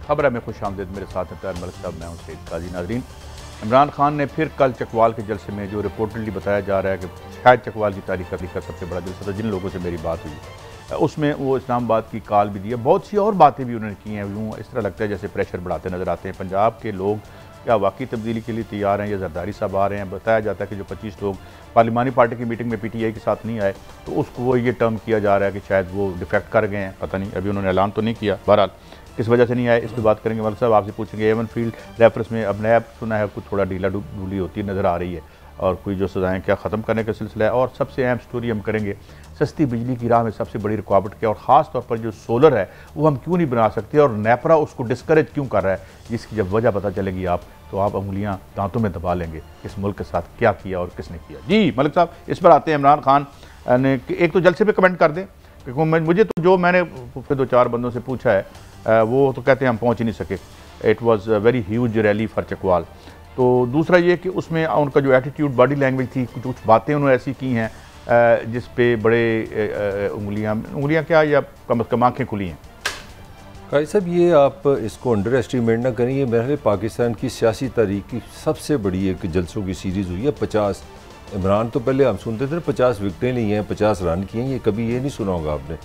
खबर है में खुश आमदीद। मेरे साथ हैं तैयार मलिक साहब, मैं हूं सईद काजी। नाज़रीन, इमरान खान ने फिर कल चकवाल के जलसे में जो रिपोर्टली बताया जा रहा है कि शायद चकवाल की तारीख का सबसे बड़ा जलसा था, जिन लोगों से मेरी बात हुई उसमें वो इस्लामाबाद की कॉल भी दी है, बहुत सी और बातें भी उन्होंने की हैं। यूँ इस तरह लगता है जैसे प्रेशर बढ़ाते नज़र आते हैं। पंजाब के लोग क्या वाकई तब्दीली के लिए तैयार हैं या जरदारी साहब आ रहे हैं? बताया जाता है कि जो 25 लोग पार्लिमानी पार्टी की मीटिंग में PTI के साथ नहीं आए तो उसको वो ये टर्म किया जा रहा है कि शायद वो डिफेक्ट कर गए हैं, पता नहीं, अभी उन्होंने ऐलान तो नहीं किया। बहरहाल किस वजह से नहीं आए इस पर बात करेंगे। मलिक साहब आपसे पूछेंगे। एवन फील्ड रेफरेंस में अब नया सुना है कुछ थोड़ा ढीला ढूली होती नज़र आ रही है और कोई जो सजाएँ क्या ख़त्म करने का सिलसिला है। और सबसे अहम स्टोरी हम करेंगे सस्ती बिजली की राह में सबसे बड़ी रुकावट क्या, और ख़ास तौर पर जो सोलर है वो हम क्यों नहीं बना सकते और नेपरा उसको डिस्करेज क्यों कर रहा है, जिसकी जब वजह पता चलेगी आप तो आप उंगलियां दांतों में दबा लेंगे इस मुल्क के साथ क्या किया और किसने किया। जी मलिक साहब, इस पर आते हैं। इमरान खान ने एक तो जलसे पे कमेंट कर दें, क्योंकि मुझे तो जो मैंने फिर 2-4 बंदों से पूछा है वो तो कहते हैं हम पहुँच ही नहीं सके। It was very huge rally for Chakwal. तो दूसरा ये कि उसमें उनका जो एटीट्यूड, बॉडी लैंग्वेज थी, कुछ बातें उन्होंने ऐसी की हैं जिस पे बड़े उंगलियां क्या या कम अज़ कम आँखें खुली हैं। काजी साहब, ये आप इसको अंडर एस्टिमेट ना करें। ये मेरे पाकिस्तान की सियासी तारीख की सबसे बड़ी एक जलसों की सीरीज़ हुई है। 50 इमरान तो पहले हम सुनते थे 50 विकटें ली हैं, 50 रन किए हैं, ये कभी ये नहीं सुना होगा आपने।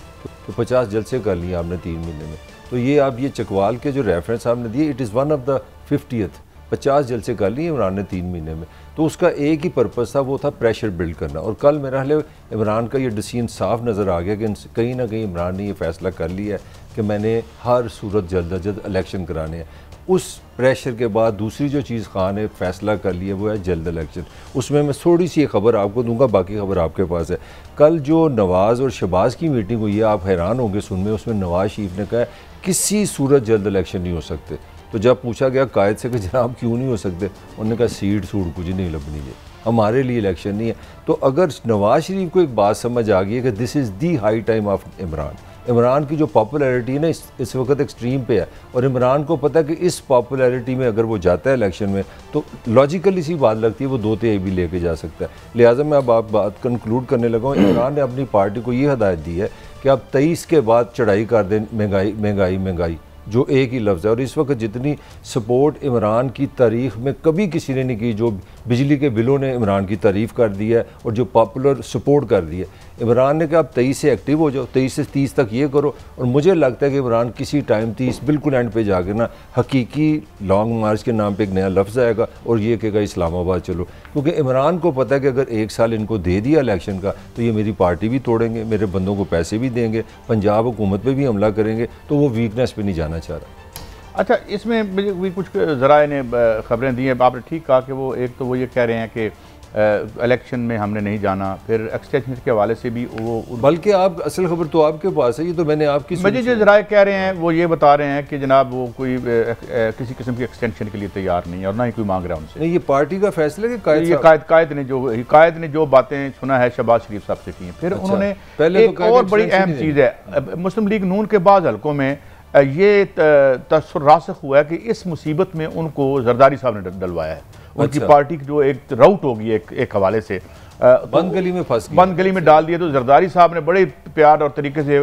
तो 50 जलसे कर लिए आपने 3 महीने में। तो ये आप ये चकवाल के जो रेफरेंस आपने दिए, it is one of the 50th 50 जलसे कर लिए इमरान ने 3 महीने में। तो उसका एक ही पर्पज़ था, वो था प्रेशर बिल्ड करना। और कल मेरा ख्याल इमरान का ये डिसीजन साफ नज़र आ गया कि कहीं ना कहीं इमरान ने ये फैसला कर लिया है कि मैंने हर सूरत जल्द अज जल्द इलेक्शन कराने हैं। उस प्रेशर के बाद दूसरी जो चीज़ खान ने फैसला कर लिया वो है जल्द इलेक्शन। उसमें मैं थोड़ी सी खबर आपको दूंगा, बाकी खबर आपके पास है। कल जो नवाज़ और शहबाज की मीटिंग हुई है, आप हैरान होंगे सुनने, उसमें नवाज़ शरीफ ने कहा किसी सूरत जल्द इलेक्शन नहीं हो सकते। तो जब पूछा गया कायद से कि जनाब क्यों नहीं हो सकते, उन्होंने कहा सीट सूट कुछ नहीं लबनी है, हमारे लिए इलेक्शन नहीं है। तो अगर नवाज शरीफ को एक बात समझ आ गई है कि this is the high time of Imran, Imran की जो पॉपुलैरिटी है ना इस वक्त एक्सट्रीम पे है, और इमरान को पता है कि इस पॉपुलैरिटी में अगर वो जाता है इलेक्शन में तो लॉजिकली सी बात लगती है वो 2-3 भी लेके जा सकता है। लिहाजा मैं अब आप बात कंक्लूड करने लगा हूँ। इमरान ने अपनी पार्टी को ये हदायत दी है कि आप 23 के बाद चढ़ाई कर दें, महंगाई महंगाई महंगाई, जो एक ही लफ्ज़ है। और इस वक्त जितनी सपोर्ट इमरान की तारीख़ में कभी किसी ने नहीं की, जो बिजली के बिलों ने इमरान की तारीफ़ कर दी है और जो पॉपुलर सपोर्ट कर दी है, इमरान ने कहा आप 23 से एक्टिव हो जाओ, 23 से 30 तक ये करो। और मुझे लगता है कि इमरान किसी टाइम 30 बिल्कुल एंड पे जाकर ना हकीकी लॉन्ग मार्च के नाम पे एक नया लफ्ज़ आएगा और ये कहेगा इस्लामाबाद चलो। क्योंकि इमरान को पता है कि अगर 1 साल इनको दे दिया इलेक्शन का तो ये मेरी पार्टी भी तोड़ेंगे, मेरे बंदों को पैसे भी देंगे, पंजाब हुकूमत पर भी हमला करेंगे, तो वो वीकनेस पर नहीं जाना चाह रहा। अच्छा, इसमें भी कुछ ज़राए ने खबरें दी हैं। आपने ठीक कहा कि वो एक तो वो ये कह रहे हैं कि इलेक्शन में हमने नहीं जाना, फिर एक्सटेंशन के हवाले से भी वो, बल्कि आप असल खबर तो आपके पास है, ये तो मैंने आपकी मुझे जो ज़राए कह रहे हैं वो ये बता रहे हैं कि जनाब वो कोई किसी किस्म की एक्सटेंशन के लिए तैयार नहीं है और ना ही कोई मांग रहा है उनसे। नहीं, ये पार्टी का फैसला है कि कायद ने जो बातें सुना है शहबाज शरीफ साहब से की हैं। फिर उन्होंने एक और बड़ी अहम चीज़ है, मुस्लिम लीग नून के बाद हल्कों में ये तसर रासख हुआ है कि इस मुसीबत में उनको जरदारी साहब ने डलवाया है। उनकी पार्टी की जो एक राउट होगी एक हवाले से बंद गली में फंस गई, बंद गली में डाल दिया। तो जरदारी साहब ने बड़े प्यार और तरीके से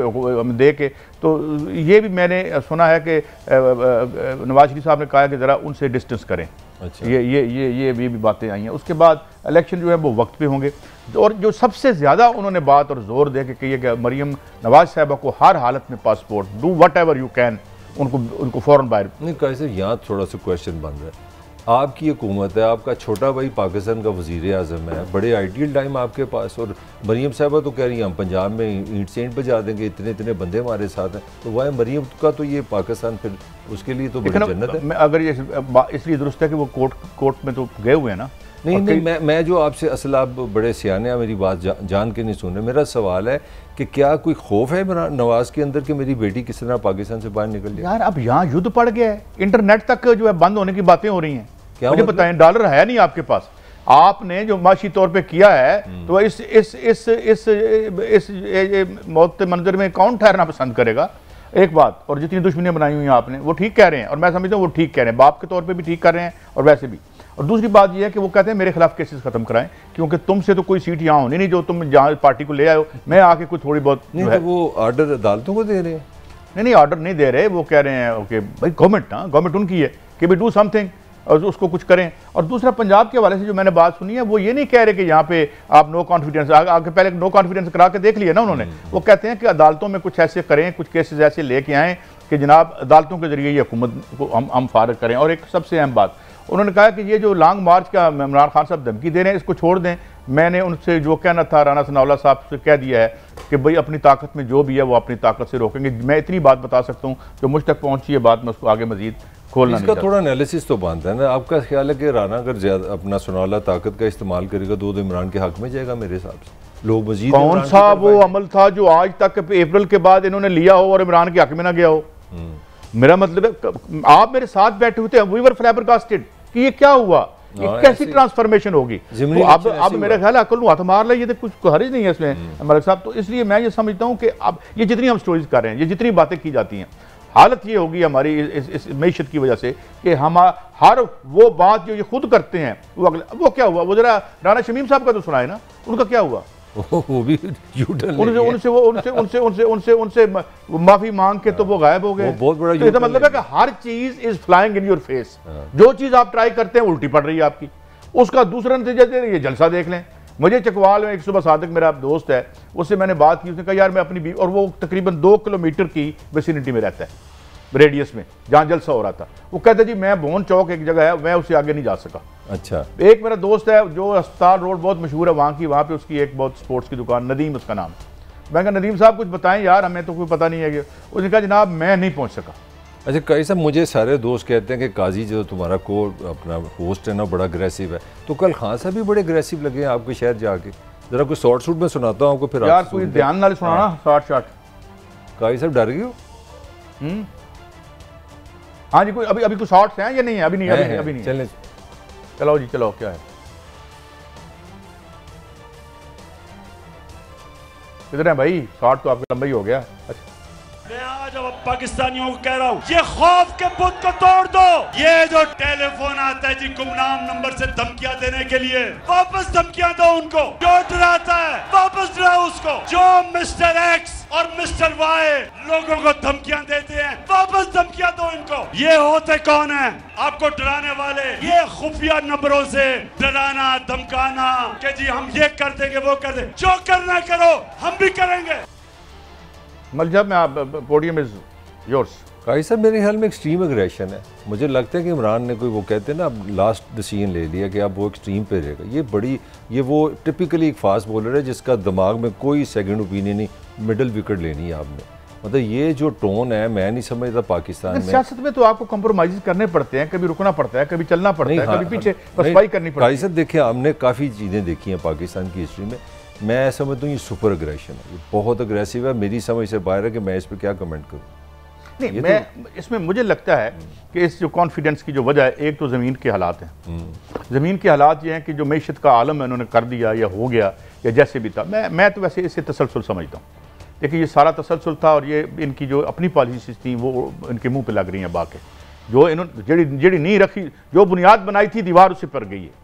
दे के, तो ये भी मैंने सुना है कि नवाज शरीफ साहब ने कहा कि ज़रा उनसे डिस्टेंस करें। अच्छा। ये भी बातें आई हैं। उसके बाद इलेक्शन जो है वो वक्त पे होंगे। और जो सबसे ज़्यादा उन्होंने बात और जोर दे के कही है कि मरियम नवाज साहबा को हर हालत में passport, do what ever you can, उनको फ़ौरन बाहर। नहीं, कैसे यहाँ थोड़ा सा क्वेश्चन बन रहा है। आपकी हुकूमत है, आपका छोटा भाई पाकिस्तान का वज़ीर आज़म है, बड़े आइडियल टाइम आपके पास, और मरियम साहबा तो कह रही हैं हम पंजाब में ईंट से ईंट बजा देंगे, इतने इतने बंदे हमारे साथ हैं। तो वह मरियम का तो ये पाकिस्तान फिर उसके लिए तो बड़ी जन्नत है। अगर ये इसलिए दुरुस्त है कि वो कोर्ट में तो गए हुए हैं ना। नहीं, मैं जो आपसे असल आप बड़े सियाने हैं, मेरी बात जान के नहीं सुन रहे। मेरा सवाल है कि क्या कोई खौफ है नवाज के अंदर कि मेरी बेटी किस तरह पाकिस्तान से बाहर निकल जाए? यार अब यहाँ युद्ध पड़ गया है, इंटरनेट तक जो है बंद होने की बातें हो रही हैं। क्या मुझे बताएं, डॉलर है नहीं आपके पास, आपने जो माशी तौर पे किया है, तो इस मौत मंजर में कौन ठहरना पसंद करेगा? एक बात। और जितनी दुश्मनियां बनाई हुई हैं आपने, वो ठीक कह रहे हैं, और मैं समझता हूँ वो ठीक कह रहे हैं, बाप के तौर पे भी ठीक कर रहे हैं और वैसे भी। और दूसरी बात यह है कि वो कहते हैं मेरे खिलाफ केसेस खत्म कराएं, क्योंकि तुमसे तो कोई सीट यहाँ होनी नहीं जो तुम जहाँ पार्टी को ले आए हो, मैं आके कुछ थोड़ी बहुत नहीं, तो वो ऑर्डर अदालतों को दे रहे हैं। नहीं ऑर्डर नहीं दे रहे, वो कह रहे हैं ओके भाई गवर्नमेंट उनकी है कि भाई डू समथिंग और उसको कुछ करें। और दूसरा पंजाब के हवाले से जो मैंने बात सुनी है, वो ये नहीं कह रहे कि यहाँ पे आप नो कॉन्फिडेंस, आगे पहले नो कॉन्फिडेंस करा के देख लिया ना उन्होंने। वो कहते हैं कि अदालतों में कुछ ऐसे करें, कुछ केसेस ऐसे लेके आएँ कि जनाब अदालतों के जरिए ये हुकूमत को हम फारग करें। और एक सबसे अहम बात उन्होंने कहा कि ये जो लॉन्ग मार्च का इमरान खान साहब धमकी दे रहे हैं, इसको छोड़ दें। मैंने उनसे जो कहना था राना सनाउल्लाह साहब से कह दिया है कि भाई अपनी ताकत में जो भी है वो अपनी ताकत से रोकेंगे। मैं इतनी बात बता सकता हूँ जो मुझ तक पहुँची है बात, मैं उसको आगे मजीद खोलना इसका थोड़ा एनालिसिस तो बनता है ना। आपका ख्याल है कि राना अगर ज्यादा अपना सनाउल्लाह ताकत का इस्तेमाल करेगा तो इमरान के हक में जाएगा? मेरे हिसाब से लोग मजीद कौन सा वो अमल था जो आज तक अप्रैल के बाद इन्होंने लिया हो और इमरान के हक में ना गया हो? मेरा मतलब है आप मेरे साथ बैठे हुए थे, वी वर फ्लैबरकास्टेड कि ये क्या हुआ, ये कैसी ट्रांसफॉर्मेशन होगी। तो अब मेरा ख्याल है अकल हाथ मार लिया, ये तो कुछ हर्ज नहीं है इसमें मलिक साहब। तो इसलिए मैं ये समझता हूँ कि अब ये जितनी हम स्टोरीज कर रहे हैं, ये जितनी बातें की जाती हैं, हालत ये होगी हमारी इस मैशत की वजह से कि हम हर वो बात जो ये खुद करते हैं वो क्या हुआ। वो जरा राना शमीम साहब का तो सुना है ना, उनका क्या हुआ? वो भी उनसे माफी मांग के तो वो गायब हो गए। बहुत बड़ा तो इसका मतलब है कि हर चीज is flying in your face. जो चीज आप ट्राई करते हैं उल्टी पड़ रही है आपकी, उसका दूसरा नतीजा दे रही है। जलसा देख लें। मुझे चकवाल में एक सुबह सादिक मेरा दोस्त है, उससे मैंने बात की, उसने कहा यार मैं अपनी बीवी, और वो तकरीबन 2 किलोमीटर की विसिनिटी में रहता है, रेडियस में जहाँ जलसा हो रहा था। वो कहता जी मैं भवन चौक एक जगह है, मैं उससे आगे नहीं जा सका। अच्छा। एक मेरा दोस्त है जो अस्पताल रोड बहुत मशहूर है वहाँ पे उसकी एक बहुत स्पोर्ट्स की दुकान, नदीम उसका नाम। मैं कहा नदीम साहब कुछ बताएं यार, हमें तो कोई पता नहीं है कि। उसने कहा जनाब मैं नहीं पहुँच सका। अच्छा कई साहब, मुझे सारे दोस्त कहते हैं कि काजी जो तुम्हारा को अपना होस्ट है ना बड़ा अग्रेसिव है, तो कल खान साहब भी बड़े अग्रेसिव लगे हैं आपके शहर जाके। जरा कोई शॉर्ट शूट में सुनाता हूँ आपको, फिर यार कोई ध्यान नाल सुनाना शॉर्ट। काजी साहब डर गए हो? हाँ जी, कोई अभी कुछ शॉर्ट्स हैं या नहीं है? अभी नहीं। चलें चलो जी, चलो क्या है, किधर है भाई? शॉर्ट तो आपका लंबा ही हो गया। अच्छा मैं आज अब पाकिस्तानियों को कह रहा हूँ, ये खौफ के बुत को तोड़ दो। ये जो टेलीफोन आता है जी गुमनाम नंबर से धमकियां देने के लिए, वापस धमकियां दो उनको। जो डराता है वापस डराओ उसको। जो मिस्टर एक्स और मिस्टर वाई लोगों को धमकियां देते हैं, वापस धमकियां दो इनको। ये होते कौन है आपको डराने वाले? ये खुफिया नंबरों से डराना धमकाना कि जी हम ये कर देंगे वो कर देंगे। जो करना करो, हम भी करेंगे। मलजब में आप पोडियम इज योर्स। काजी साहब मेरे ख्याल में एक्सट्रीम एग्रेशन है। मुझे लगता है कि इमरान ने कोई वो कहते हैं ना अब लास्ट डिसीजन ले लिया कि अब वो एक्सट्रीम पे रहेगा। ये वो टिपिकली एक फास्ट बॉलर है जिसका दिमाग में कोई सेकंड ओपिनियन नहीं, मिडल विकेट लेनी है आपने। मतलब ये जो टोन है मैं नहीं समझता पाकिस्तान में। सियासत में तो आपको कॉम्प्रोमाइज करने पड़ते हैं, कभी रुकना पड़ता है, कभी चलना पड़ता है, कभी पीछे पसपाई करनी पड़ती है। काजी साहब देखिए हमने काफ़ी चीज़ें देखी हैं पाकिस्तान की हिस्ट्री में, मैं समझता हूँ ये सुपर अग्रेशन है, ये बहुत अग्रेसिव है। मेरी समझ से बाहर है कि मैं इस पर क्या कमेंट करूँ। नहीं मैं इसमें मुझे लगता है कि इस जो कॉन्फिडेंस की जो वजह है, एक तो ज़मीन के हालात हैं। ज़मीन के हालात ये हैं कि जो मैशत का आलम है उन्होंने कर दिया या हो गया या जैसे भी था। मैं तो वैसे इसे तसलसल समझता हूँ। देखिए ये सारा तसलसल था और ये इनकी जो अपनी पॉलिसीज थी वो इनके मुँह पर लग रही हैं। बाकी जो इन्होंने जड़ी नहीं रखी, जो बुनियाद बनाई थी दीवार उससे पर गई है।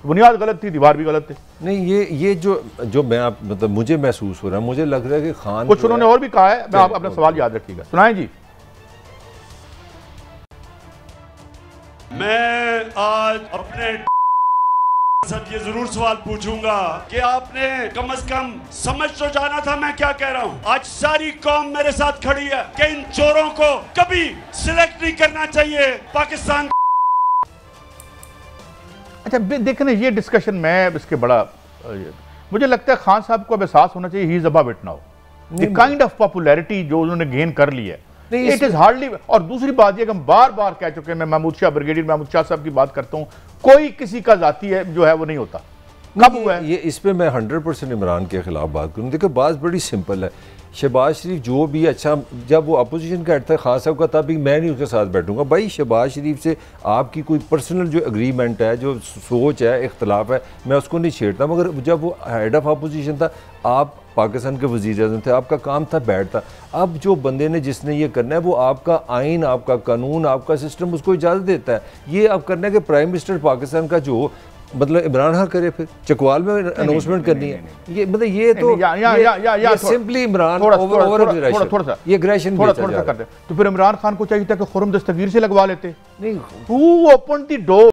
बुनियाद गलत थी, दीवार भी गलत थी। नहीं ये जो मैं आप मतलब मुझे महसूस हो रहा है, मुझे लग रहा है कि खान कुछ उन्होंने और भी कहा है। मैं आप अपना सवाल याद रखिएगा, सुनाएं जी। मैं आज अपने सब ये जरूर सवाल पूछूंगा कि आपने कम से कम समझ तो जाना था मैं क्या कह रहा हूं। आज सारी कौम मेरे साथ खड़ी है कि इन चोरों को कभी सिलेक्ट नहीं करना चाहिए पाकिस्तान। अच्छा देखें ना ये डिस्कशन में इसके बड़ा मुझे लगता है खान साहब को अब एहसास होना चाहिए he is above it now. The kind of popularity जो उन्होंने गेन कर ली है, इट इज हार्डली। और दूसरी बात ये कि हम बार बार कह चुके हैं, मैं महमूद शाह ब्रिगेडियर महमूद शाह साहब की बात करता हूँ, कोई किसी का जाती है जो है वो नहीं होता। कब हुआ है ये? इस पे मैं 100% इमरान के खिलाफ बात करूँ। देखो बात बड़ी सिंपल है। शहबाज शरीफ जो भी अच्छा, जब वो अपोजिशन का हेड था खान साहब का, तब भी मैं नहीं उसके साथ बैठूंगा। भाई शहबाज शरीफ से आपकी कोई पर्सनल जो एग्रीमेंट है, जो सोच है, इख्तलाफ है, मैं उसको नहीं छेड़ता। मगर जब वो हेड ऑफ अपोजिशन था, आप पाकिस्तान के वज़ीर-ए-आज़म थे, आपका काम था बैठता। अब जो बंदे ने जिसने ये करना है वो आपका आइन, आपका कानून, आपका सिस्टम उसको इजाज़त देता है। ये अब करना है कि प्राइम मिनिस्टर पाकिस्तान का जो मतलब इमरान खान करे, फिर चकवाल में अनाउंसमेंट करनी है। ये मतलब ये तो सिंपली इमरान थोड़ा सा ये एग्रेशन थोड़ा कर दे। तो फिर इमरान खान को चाहिए था कि खुर्रम दस्तगीर से लगवा लेते, नहीं, हु ओपन द डोर।